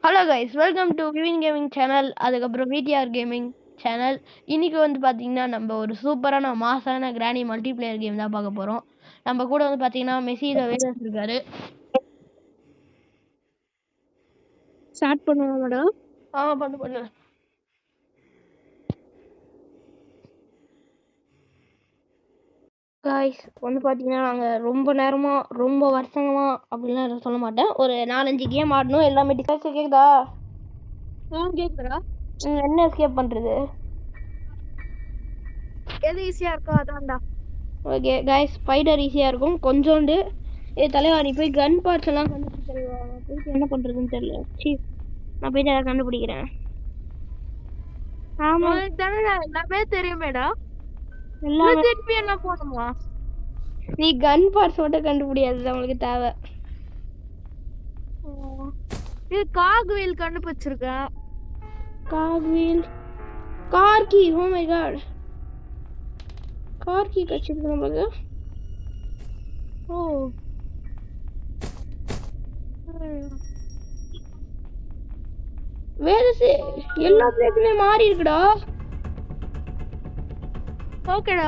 Hello guys, welcome to Vivin gaming channel. அதுக்கப்புறம் VDR gaming channel. இன்னைக்கு வந்து பார்த்தீங்கன்னா நம்ம ஒரு சூப்பரான மாசான கிராணி மல்டிபிளேயர் கேம் தான் பார்க்க போகிறோம். நம்ம கூட வந்து பார்த்தீங்கன்னா மெஸ்ஸி த வேலஸ் இருக்காரு. ஸ்டார்ட் பண்ணுவோம் மேடம். பண்ணு காய்ஸ். வந்து பார்த்தீங்கன்னா நாங்கள் ரொம்ப நேரமாக ரொம்ப வருஷமாக அப்படிலாம் எதுவும் சொல்ல மாட்டேன். ஒரு 4-5 கேம் ஆடணும். எல்லாமே டிஃபைஸ் கேட்குதா? கேக்குறா? என்ன எஸ்கேப் பண்ணுறது? எது ஈஸியா இருக்கோ அதான்டா. ஓகே காய்ஸ், ஸ்பைடர் ஈஸியாக இருக்கும் கொஞ்சோண்டு. தலைவா நீ போய் கன் பார்ட்ஸ் எல்லாம் கண்டுபிடிச்சு தலைவா. நான் போயிட்டு என்ன பண்ணுறதுன்னு தெரியல. நான் போயிட்டு அதை கண்டுபிடிக்கிறேன். ஆமா, எல்லாமே தெரியுமேடா. எல்லாமே திருப்பி என்ன போகணுமா? நீ கன் பார்ட்ஸ் மட்டும் கண்டுபிடியாது, நம்மளுக்கு தேவை. இது காக் வீல் கண்டுபிடிச்சிருக்கேன். Car wheel, car key. Oh my god, car key கச்சிருக்கு நமக்கு. ஓ வேலை எல்லா பிளேஸ்லயே மாறி இருக்குடா. ஓகேடா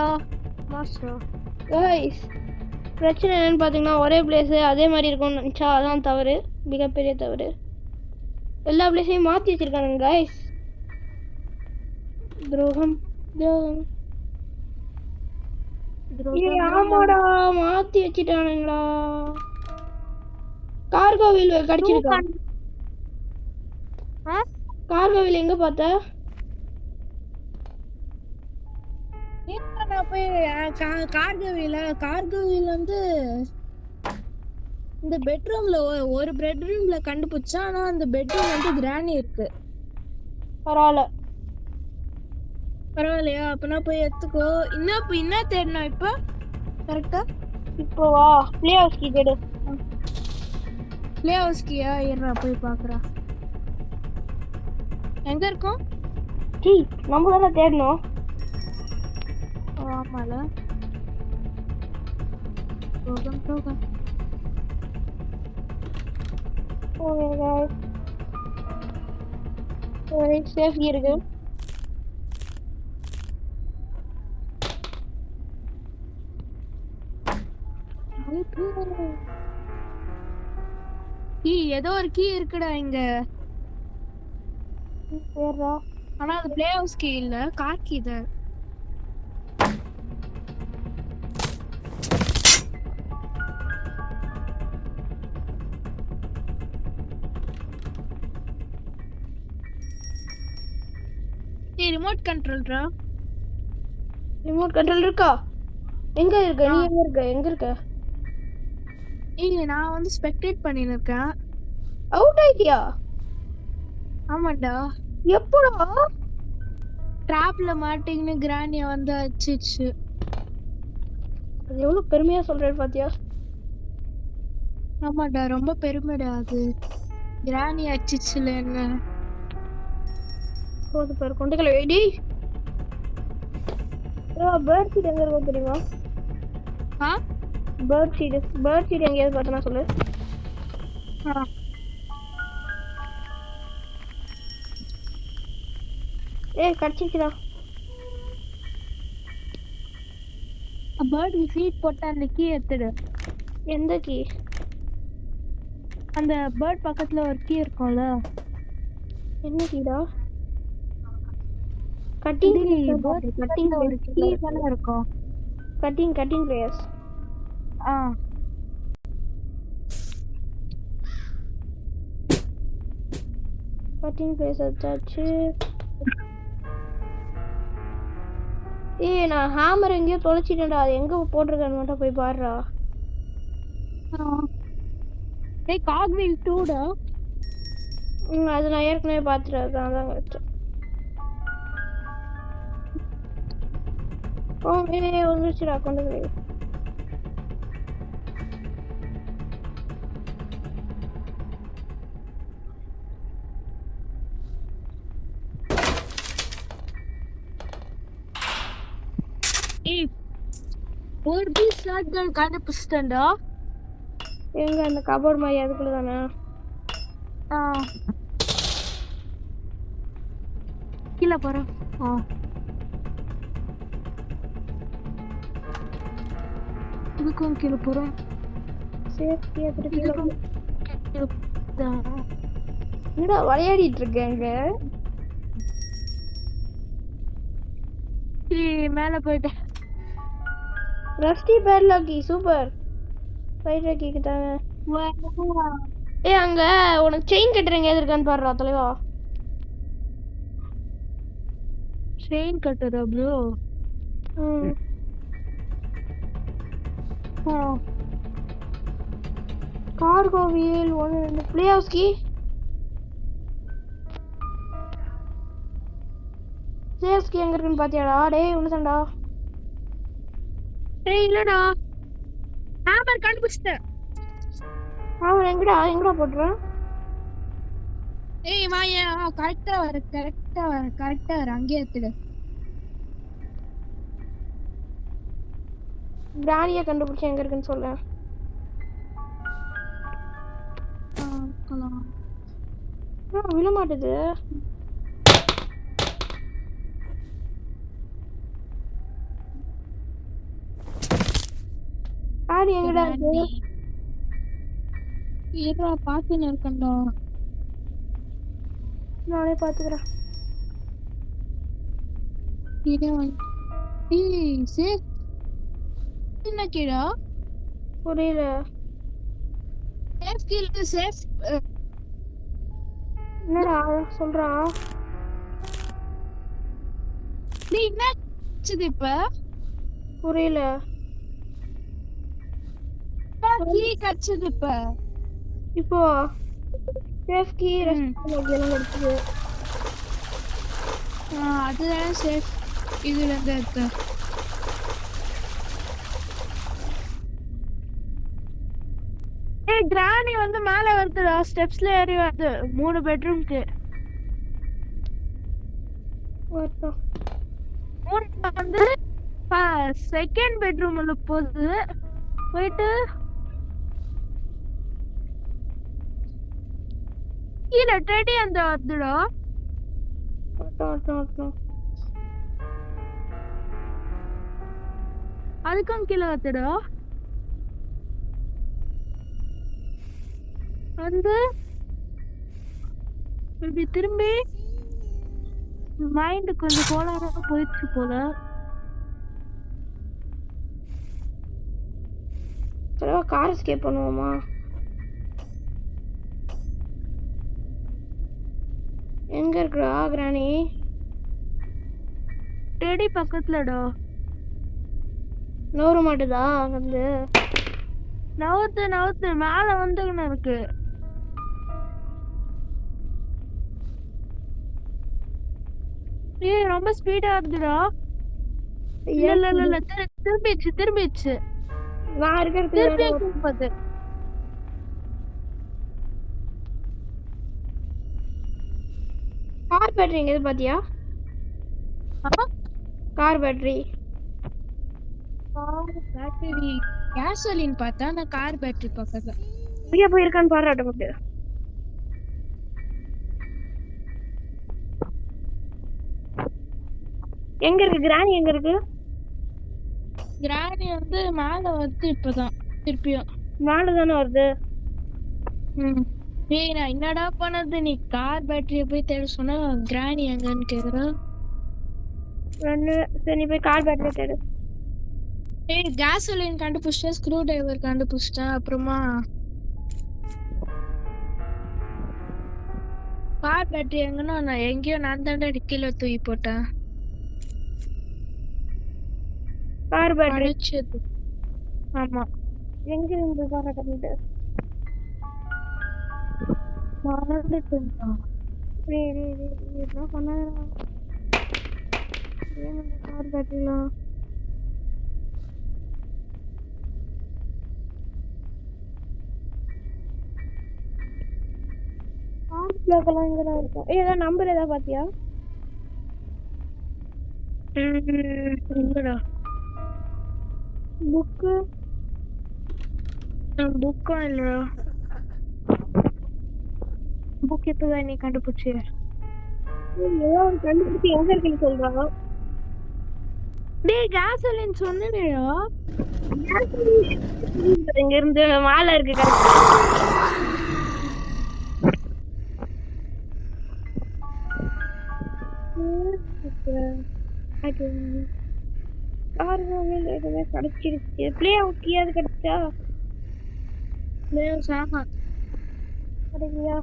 மாஸ்டர். கைஸ், பிரச்சனை என்னன்னு பார்த்தீங்கன்னா ஒரே பிளேஸ் அதே மாதிரி இருக்கும்னு நினச்சா அதான் தவறு, மிகப்பெரிய தவறு. எல்லா பிளேஸையும் மாற்றி வச்சிருக்கானுங்க கைஸ். துரோகம் துரோகம். ஆமாடா, மாத்தி வச்சிட்டானுங்களா. கார்கோவில் கிடைச்சிருக்கா? கார்கோவில் எங்க பார்த்த? நான் போய் கார்கோவில் வந்து இந்த பெட்ரூம்ல ஒரு பெட்ரூம்ல கண்டுபிடிச்சா. ஆனா அந்த பெட்ரூம் வந்து கிரானி இருக்கு. பரவாயில்லையா? அப்பனா போய் எடுத்துக்கோ. என்ன தேடணும் இப்ப? கரெக்டா இப்போ வா, பிளே ஹவுஸ் கீ தேடு. பிளே ஹவுஸ் கீயா? இருடா போய் பாக்குறேன். எங்க இருக்கும்? கீ நம்ம தானே தேடணும். ஆமால போகம். ஒரு சேஃப் கீ இருக்கு. கீ ஏதோ ஒரு கீ இருக்குடா இங்க. பேர்ரா, ஆனா அது பிளே ஹவுஸ் கீ இல்ல, கார் கீ தான். ரிமோட் கண்ட்ரோல்ரா. ரிமோட் கண்ட்ரோல் இருக்கா? எங்க இருக்க நீ? எங்க இருக்க? இல்ல, நான் வந்து ஸ்பெக்டேட் பண்ணிட்டு இருக்கேன். அவுட் ஆயிட்டியா? ஆமாடா. எப்படா? டிராப்ல மாட்டிங்கன்னு கிரானிய வந்து அடிச்சிச்சு. அது எவ்வளவு பெருமையா சொல்றேன் பாத்தியா? ஆமாடா, ரொம்ப பெருமைடா அது. கிரானி அடிச்சிச்சுல என்ன. போது பாரு கொண்டைகளை வெடி. பேர்ட் சீட் எங்க இருக்கும் தெரியுமா? பேர்ட் சீட் எங்கேயாவது பார்த்தனா சொல்லு. கிடைச்சிச்சுடா. பேர்ட் ஃபீட் போட்ட அந்த கீ எடுத்துடு. எந்த கீ? அந்த பேர்ட் பக்கத்துல ஒரு கீ இருக்கும்ல. என்ன கீடா? கட்டிங் ஒரு கீ தான இருக்கும். Cutting players. கட்டிங் பிளேயர்ஸ் வச்சாச்சு. நான் ஹேமர் எங்கேயோ தொலைச்சிட்டேன்டா. அது எங்க போட்டிருக்கேன்னு மட்டும் போய் பாருடா. காக்வீல் 2டா. அது நான் ஏற்கனவே பார்த்துட்டேன். அதான் வச்சேன். வந்துருச்சுடா கொண்டு போய். ஒரு பீஸ் ஷாட்கன் கண்டுபிடிச்சிட்டேன்டா. எங்க அந்த கபோர்ட் மாதிரி அதுக்குள்ள தானே? கீழே போறோம். இதுக்கும் கீழே போறோம். சேஃப்டியா திருப்பி இதுக்கும் கீழே என்னடா விளையாடிட்டு இருக்கேங்க. மேல போயிட்டேன். ரஸ்டி பேட்லாக்கி சூப்பர். ஃபைட் ராக்கிக்கு தாங்க. அங்க உனக்கு செயின் கட்டுறங்க எது இருக்கான்னு பாருடா தலைவா. செயின் கட்டுறா bro? Cargo wheel 1 2 play house key. Safe key எங்க இருக்குன்னு பாத்தியாடா? டேய் உனதான்டா. டேய் இல்லடா. ஹேமர் கண்டுபிடிச்சிட்டேன். அவன் எங்கடா போடுறான்? ஏய் வாயா, கரெக்டா வர அங்கேயே எடுத்துடு. கிரானியை கண்டுபிடிச்சு எங்க இருக்குன்னு சொல்ல. விழ மாட்டுது. ஆடி எங்கடா இருக்கு? ஏதோ பாத்துன்னு இருக்கேன்டா. நானே பாத்துக்கிறேன். ஏய் சேஃப் என்ன கேடா? புரியல. சேஃப் கீழ சேஃப் என்னடா சொல்றான்? நீ என்ன செஞ்சது இப்ப? புரியல. கீ கச்சது இப்ப. இப்போ சேஃப் கீ ரெஸ்ட் எல்லாம் எடுத்துது. அதுதான் சேஃப் இதுல இருந்து எடுத்து. ஏய் கிரானி வந்து மேல வருதுடா, ஸ்டெப்ஸ்ல ஏறி வருது 3 பெட்ரூம்க்கு. வரட்டும். 3 வந்து செகண்ட் பெட்ரூம்ல போகுது. போயிட்டு கீழே டெடி அந்த வருதுடா. வரட்டும். அதுக்கும் கீழே வருதுடா. வந்து இப்படி திரும்பி மைண்ட் கொஞ்சம் கோளாறா போயிடுச்சு போல. சரிவா கார் எஸ்கேப் பண்ணுவோமா? எங்க இருக்குடா கிரானி? டெடி பக்கத்துலடா. நவர மாட்டுதா வந்து? நவுத்து மேல வந்துன்னு இருக்கு. ஏய் ரொம்ப ஸ்பீடா வருதுடா. இல்ல திரும்பிச்சு. நான் இருக்கிறது திரும்பி கார் பேட்டரி எங்க பாத்தியா? கார் பேட்டரி கேசோலின் பார்த்தா நான் கார் பேட்டரி பக்கத்துல இங்க போய் இருக்கான்னு பாராட்ட போட்டு. எங்க இருக்கு கிரானி? எங்க இருக்கு கிரானி? வந்து மேல வருது இப்பதான். திருப்பியும் மேல தானே வருது. ஏய் நான் என்னடா பண்ணது? நீ கார் பேட்டரிய போய் தேட சொன்னா கிரானி எங்கன்னு கேக்குற. சரி நீ போய் கார் பேட்டரி தேடு. ஏய் கேசோலின் கண்டுபிடிச்சிட்டேன், ஸ்க்ரூ டிரைவர் கண்டுபிடிச்சிட்டேன். அப்புறமா கார் பேட்டரி எங்கன்னா நான் எங்கேயோ நான் தாண்டா கீழே தூக்கி போட்டேன். கார் பேட்டரி ஆமா எங்க இருந்து பாராட்ட என்ன பண்ண கார் பேட்டரிலாம் எங்கதான் இருக்கும்? ஏதாவது நம்பர் ஏதாவது பாத்தியா? இல்லடா. புக்கும் இல்லடா. புக் எப்பதான் நீ கண்டுபிடிச்சு? ஏதோ ஒரு கண்டுபிடிச்சு எங்க இருக்குன்னு சொல்றாங்க. டேய் கேசலின் சொன்னேனேடா. இங்க இருந்து மேல இருக்கு எதுவுமே கிடைச்சிருச்சு. பிளே அவுட் கீயாவது கிடைச்சா கிடைக்கலையா?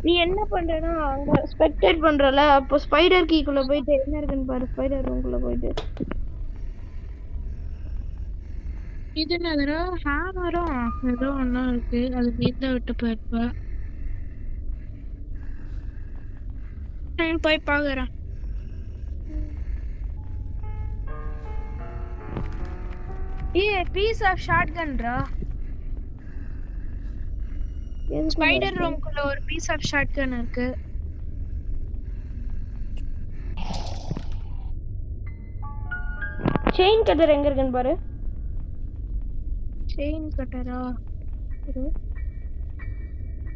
நீ என்ன பண்றனா அங்க ஸ்பெக்டேட் பண்றல, அப்போ ஸ்பைடர் கீக்குள்ள போயிட்டு என்ன இருக்குன்னு பாரு. ஸ்பைடர் ரூம்குள்ள போயிட்டு இது என்னதுடா? ஹேமரும் ஏதோ ஒண்ணா இருக்கு. அது நீந்த விட்டு போயிருப்ப. போய் பாக்குறேன். Piece of ஷாட்கன்ரா. ஸ்பைடர் ரூம்குள்ள ஒரு பீஸ் ஆஃப் ஷாட்கன் இருக்கு. செயின் கட்டர் எங்க இருக்குன்னு பாரு. செயின் கட்டரா?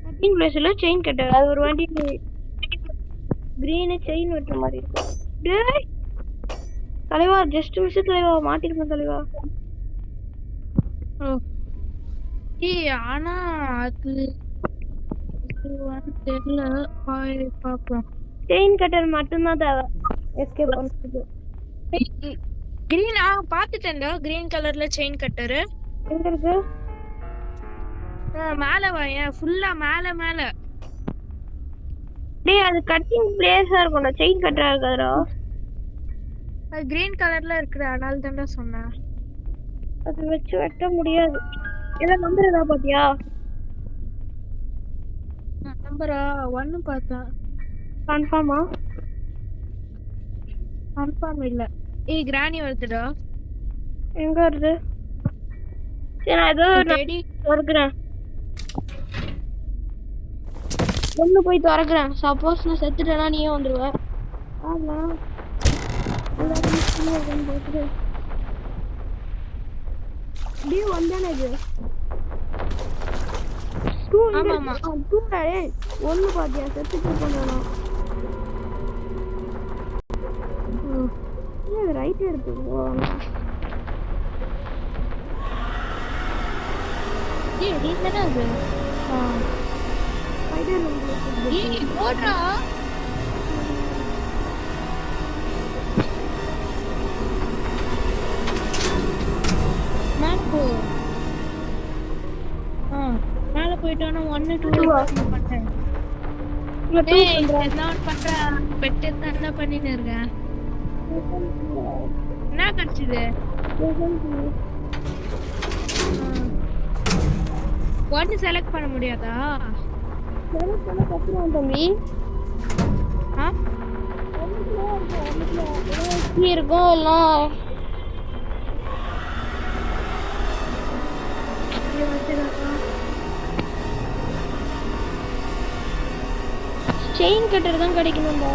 கட்டிங் பிளேஸ்ல செயின் கட்டர். அது ஒரு வண்டி கிரீன் செயின் வெட்டுற மாதிரி இருக்கும். டேய் தலைவா, ஜஸ்ட் மிஸ் தலைவா, மாட்டிருப்பேன் தலைவா. ஆனா அது தெரியல. பாப்போம். செயின் கட்டர் மட்டும்தான் தேவை எஸ்கேப் பண்றதுக்கு. கிரீன் பாத்துட்டேன்டா. கிரீன் கலர்ல செயின் கட்டரு எங்க இருக்கு? மேல வாயேன். ஃபுல்லா மேல மேல. டேய் அது கட்டிங் பிளேஸா இருக்கும்டா, செயின் கட்டரா இருக்காதுடா. அது கிரீன் கலர்ல இருக்குற, அதனால தான்டா சொன்னேன். அது வச்சு வெட்ட முடியாது. ஏதாவது நம்பர் ஏதாவது பாத்தியா? நம்பரா 1 பார்த்தேன். கன்ஃபார்மா? கன்ஃபார்ம் இல்ல. கிரானி வருதுடா. எங்க வருது? சரி நான் ஏதோ திறக்கிறேன். ஒண்ணு போய் திறக்கிறேன். சப்போஸ் நான் செத்துட்டேன்னா நீயே வந்துருவ. ஆமா அப்படியே வந்தானே இது. ஒண்ணு பாத்தியா? செத்துட்டு போனானா? ரைட் எடுத்து போவாங்க. போடுறா. மேல போயிட்டோன்னா 1 2 பண்ணேன். பெட்டு என்ன பண்ணிட்டு இருக்கேன்? என்ன கிடைச்சது? ஒன்னு செலக்ட் பண்ண முடியாதா? செலக்ட் பண்ண கத்துறோம் தம்பி. இருக்கும் எல்லாம் செயின் கட்டர் தான் கிடைக்கணும்டா.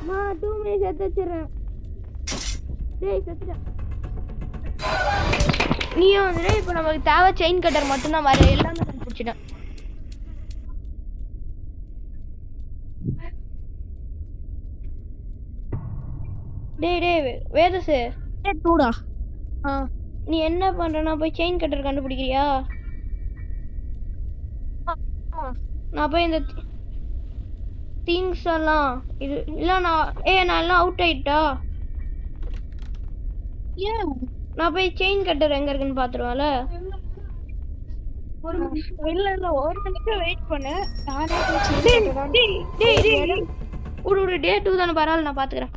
நான் 2 மினிட்ஸ் எடுத்து வச்சிடுறேன். டேய் செத்துட்டேன். நீயும் வந்துடு. இப்போ நமக்கு தேவை செயின் கட்டர் மட்டும்தான். வர எல்லாமே கண்டுபிடிச்சிட்டேன். டேய் டேய் வேதசு டூடா. நீ என்ன பண்றனா போய் செயின் கட்டர் கண்டுபிடிக்கிறியா? நான் போய் இந்த திங்ஸ் எல்லாம் இது இல்ல நான் எல்லாம் அவுட் ஆயிட்டா. நான் போய் செயின் கட்டர் எங்க இருக்குன்னு பாத்துருவேன்ல. ஒரு நிமிஷம் வெயிட் பண்ணு. ஒரு டே 2 தானே, பரவாயில்ல நான் பாத்துக்கிறேன்.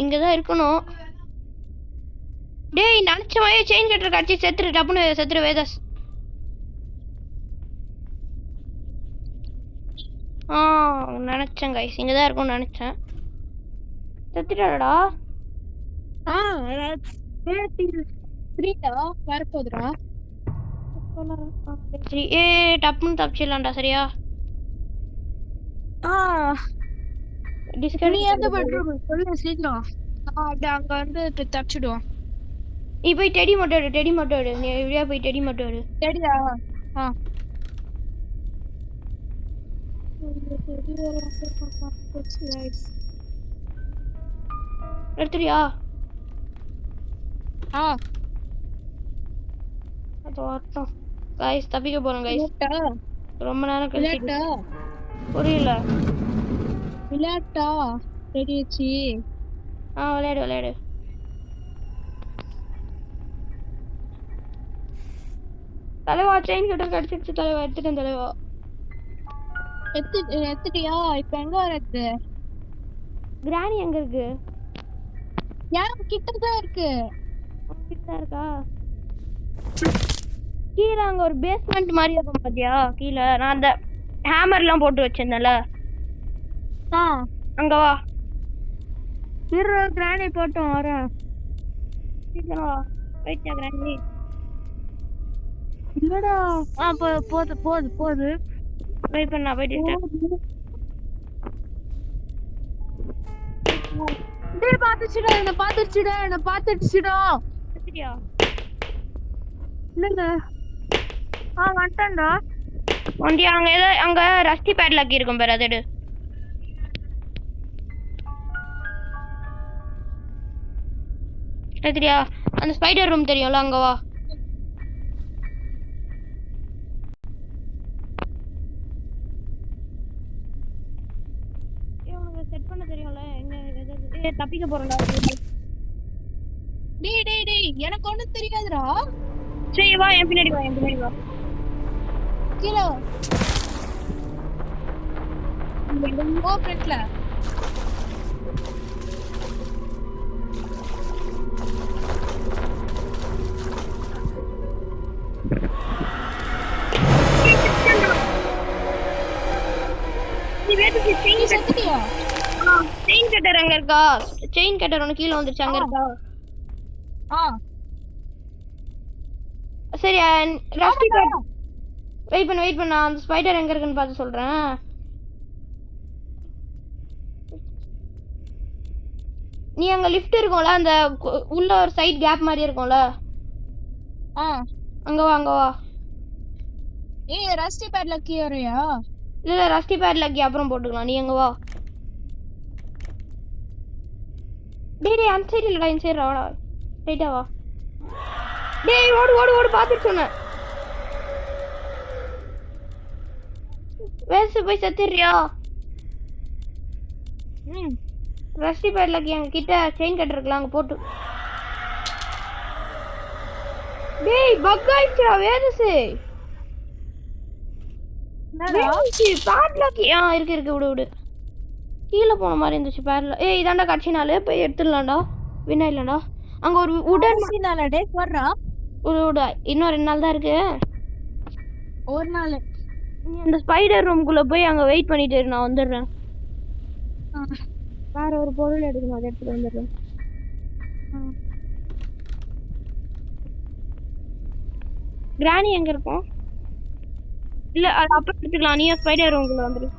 இங்கதான் இருக்கணும். டேய் நினைச்ச மாதிரி செயின் கட்டர் கடிச்சு செத்துரு. டப்புன்னு செத்துரு வேதாஸ். நினைச்சேன் கைஸ் இங்கதான் இருக்கும்னு நினைச்சேன். செத்துட்டாடா. வரப்போதுடா. டப்புன்னு தப்பிச்சிடலாம்டா. சரியா? ஆ டிஸ்கஸ் நீ எந்த பெட்ரூம் சொல்லு சீக்கிரம். அப்படியே அங்க வந்து தப்பிச்சிடுவோம். நீ போய் டெடி மட்டும் எடு, டெடி மட்டும் எடு. நீ எப்படியா போய் டெடி மட்டும் எடு. சரியா? ஆ எடுத்துறியா? ஆ அது வரட்டும். கைஸ் தப்பிக்க போறோம் கைஸ். விளையாட்டா ரொம்ப நேரம் கழிச்சு. விளையாட்டா புரியல. விளையாட்டா ரெடியாச்சு. விளையாடு விளையாடு. தலைவா செயின் கிட்ட கடிச்சிருச்சு தலைவா. எடுத்துட்டேன் தலைவா. எடுத்துட்டியா? இப்ப எங்க வரது? கிராணி எங்க இருக்கு? யாரும் கிட்டதான் இருக்கு. கிட்ட இருக்கா? கீழே அங்க ஒரு பேஸ்மெண்ட் மாதிரி இருக்கும் பாத்தியா? கீழே நான் அந்த ஹேமர்லாம் போட்டு வச்சிருந்தேன்ல, அங்க வா. கிராணி போட்டோம் வரேன். சீக்கிரம் வா. போயிட்டா கிராணி? இல்லடா. போது போது போது. வெயிட் பண்ணா போயிட்டு. டேய் பாத்துச்சுடா, என்ன பாத்துச்சுடா, என்ன பாத்துச்சுடா. சரியா? இல்லங்க. வந்துட்டேன்டா. வண்டி அங்க ஏதோ அங்க ரஸ்டி பேட்ல இருக்கும் பாரு, அது எடு. சரியா? அந்த ஸ்பைடர் ரூம் தெரியும்ல, அங்க வா. உனக்கு செட் பண்ண தெரியும்ல, எங்க தப்பிக்க போறோம்டா. டேய் டேய் டேய், எனக்கு ஒண்ணும் தெரியாதுடா. சரி வா, என் பின்னாடி வா, என் பின்னாடி வா. கீழே ஓ ஃப்ரண்ட்ல. செயின் கட்டர் அங்க இருக்கா? செயின் கட்டர் ஒன்னு கீழே வந்துருச்சு, அங்க இருக்கா? சரி ரஸ்டி பேட். வெயிட் பண்ண அந்த ஸ்பைடர் எங்க இருக்குன்னு பார்த்து சொல்றேன். நீ அங்க லிஃப்ட் இருக்கும்ல, அந்த உள்ள ஒரு சைடு கேப் மாதிரி இருக்கும்ல, அங்க வா, அங்க வா. ஏய் ரஸ்டி பேட்ல கீறியா? இல்ல ரஸ்டி பேட்ல கீ அப்புறம் போட்டுக்கலாம். நீ அங்க வா. டேய் அந்த சைடு இல்லடா, இந்த சைடு வாடா. ரைட்டா வா. டேய் ஓடு ஓடு ஓடு, பாத்துட்டு சொன்னேன். வேஸ்ட் போய் செத்துறியா? ரஸ்டி பேட்ல கீ அங்க கிட்ட செயின் கட்டர் இருக்கலாம், அங்க போட்டு. டேய் பக் ஆயிடுச்சுடா வேதசே. பேட்ல கீ இருக்கு விடு விடு. கீழே போன மாதிரி இருந்துச்சு பேட்ல. ஏய் இதாண்டா கட்சி நாள், போய் எடுத்துடலாம்டா. வினா இல்லடா, அங்க ஒரு உடன் நாளடே போறா. இன்னும் 2 நாள் தான் இருக்கு. ஒரு நாள் நீ அந்த ஸ்பைடர் ரூம்குள்ள போய் அங்க வெயிட் பண்ணிட்டு இரு, நான் வந்துடுறேன். வேற ஒரு பொருள் எடுக்கணும், அதை எடுத்துட்டு வந்துடுறேன். கிராணி எங்க இருக்கும்? இல்ல அது அப்புறம் எடுத்துக்கலாம். நீ ஸ்பைடர் ரூம்குள்ள வந்துடு.